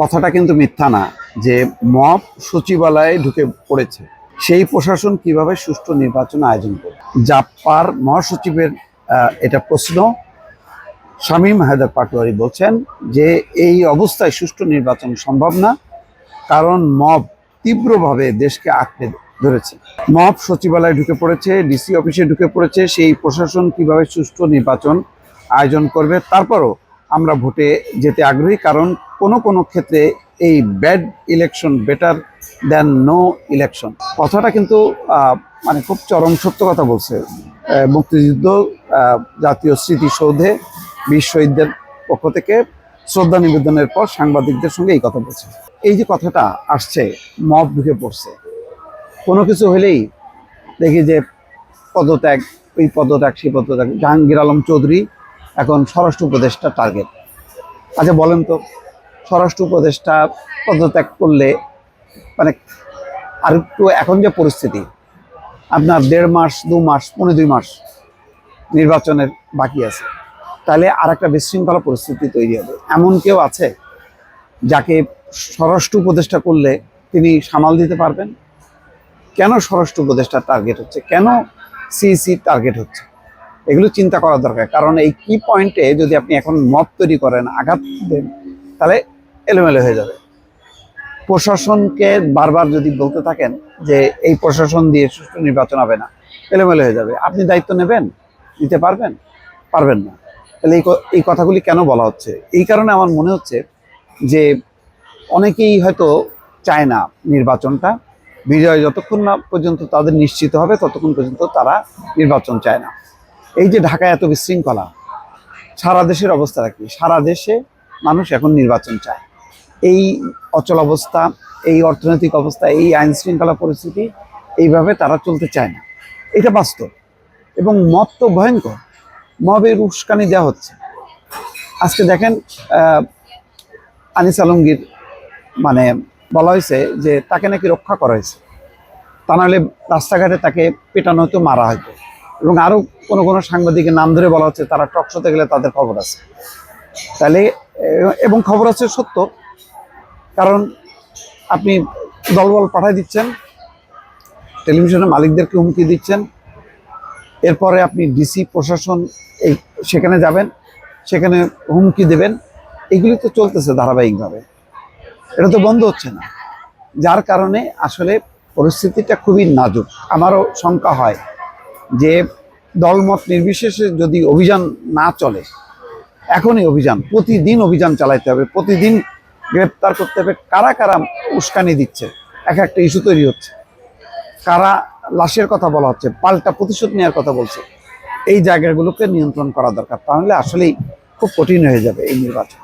কথাটা কিন্তু মিথ্যা না যে মব সচিবালয়ে ঢুকে পড়েছে। সেই প্রশাসন কিভাবে সুষ্ঠু নির্বাচন আয়োজন করবে? জাপার মহাসচিবের এটা প্রশ্ন। শামীম হায়দার পাটোয়ারি বলছেন যে এই অবস্থায় সুষ্ঠু নির্বাচন সম্ভব না, কারণ মব তীব্রভাবে দেশকে আঁকড়ে ধরেছে। মব সচিবালয়ে ঢুকে পড়েছে, ডিসি অফিসে ঢুকে পড়েছে। সেই প্রশাসন কিভাবে সুষ্ঠু নির্বাচন আয়োজন করবে? তারপরও আমরা ভোটে যেতে আগ্রহী, কারণ কোনো ক্ষেত্রে এই bad election better than no election কথাটা কিন্তু মানে খুব চরম সত্য কথা বলছে। মুক্তিযুদ্ধ জাতীয় স্মৃতিসৌধে বীর শহীদদের পক্ষ থেকে শ্রদ্ধা নিবেদনের পর সাংবাদিকদের সঙ্গে এই কথা বলছে। এই যে কথাটা আসছে, মব ঢুকে পড়ছে, কোনো কিছু হলেই দেখি যে পদত্যাগ, ওই পদত্যাগ, সেই পদত্যাগ। জাহাঙ্গীর আলম চৌধুরী এখন স্বরাষ্ট্র উপদেষ্টা টার্গেট। আচ্ছা বলেন তো, স্বরাষ্ট্র উপদেষ্টা পদত্যাগ করলে মানে আর একটু, এখন যে পরিস্থিতি, আপনার 1.5 মাস 2 মাস 2.5 মাস নির্বাচনের বাকি আছে, তাহলে আর একটা বিশৃঙ্খলা পরিস্থিতি তৈরি হবে। এমন কেউ আছে যাকে স্বরাষ্ট্র উপদেষ্টা করলে তিনি সামাল দিতে পারবেন? কেন স্বরাষ্ট্র উপদেষ্টা টার্গেট হচ্ছে, কেন সিইসি টার্গেট হচ্ছে, এগুলো চিন্তা করা দরকার। কারণ এই কি পয়েন্টে যদি আপনি এখন মত তৈরি করেন, আঘাত দেন, তাহলে এলোমেলো হয়ে যাবে। প্রশাসনকে বারবার যদি বলতে থাকেন যে এই প্রশাসন দিয়ে সুষ্ঠু নির্বাচন হবে না, এলোমেলো হয়ে যাবে। আপনি দায়িত্ব নেবেন, নিতে পারবেন? পারবেন না। তাহলে এই কথাগুলি কেন বলা হচ্ছে? এই কারণে আমার মনে হচ্ছে যে অনেকেই হয়তো চায় না নির্বাচনটা, বিজয় যতক্ষণ না পর্যন্ত তাদের নিশ্চিত হবে ততক্ষণ পর্যন্ত তারা নির্বাচন চায় না। এই যে ঢাকায় এত বিশৃঙ্খলা, সারা দেশের অবস্থা কি? সারা দেশে মানুষ এখন নির্বাচন চায়। এই অচল অবস্থা, এই অর্থনৈতিক অবস্থা, এই আইন শৃঙ্খলা পরিস্থিতি, এইভাবে তারা চলতে চায় না। এটা বাস্তব। এবং মব তো ভয়ঙ্কর, মবের উস্কানি দেওয়া হচ্ছে। আজকে দেখেন আনিস আলমগীর, মানে বলা হয়েছে যে তাকে নাকি রক্ষা করা হয়েছে, তা নাহলে রাস্তাঘাটে তাকে পেটানো হতো, মারা হতো। এবং আরও কোনো সাংবাদিকের নাম ধরে বলা হচ্ছে তারা টকশোতে গেলে তাদের খবর আছে। তাহলে এবং খবর আছে সত্য, কারণ আপনি দলবল পাঠিয়ে দিচ্ছেন, টেলিভিশনের মালিকদেরকে হুমকি দিচ্ছেন, এরপরে আপনি ডিসি প্রশাসন সেখানে যাবেন, সেখানে হুমকি দেবেন। এগুলি তো চলতেছে ধারাবাহিকভাবে, এটা তো বন্ধ হচ্ছে না। যার কারণে আসলে পরিস্থিতিটা খুবই নাজুক। আমারও শঙ্কা হয় যে দলমত নির্বিশেষে যদি অভিযান না চলে, এখনই অভিযান, প্রতিদিন অভিযান চালাইতে হবে, প্রতিদিন গ্রেপ্তার করতে হবে। কারা কারা উস্কানি দিচ্ছে, একটা ইস্যু তৈরি হচ্ছে, কারা লাশের কথা বলা হচ্ছে, পাল্টা প্রতিশোধ নেওয়ার কথা বলছে। এই জায়গাগুলোকে নিয়ন্ত্রণ করা দরকার, তাহলে আসলেই খুব কঠিন হয়ে যাবে এই নির্বাচন।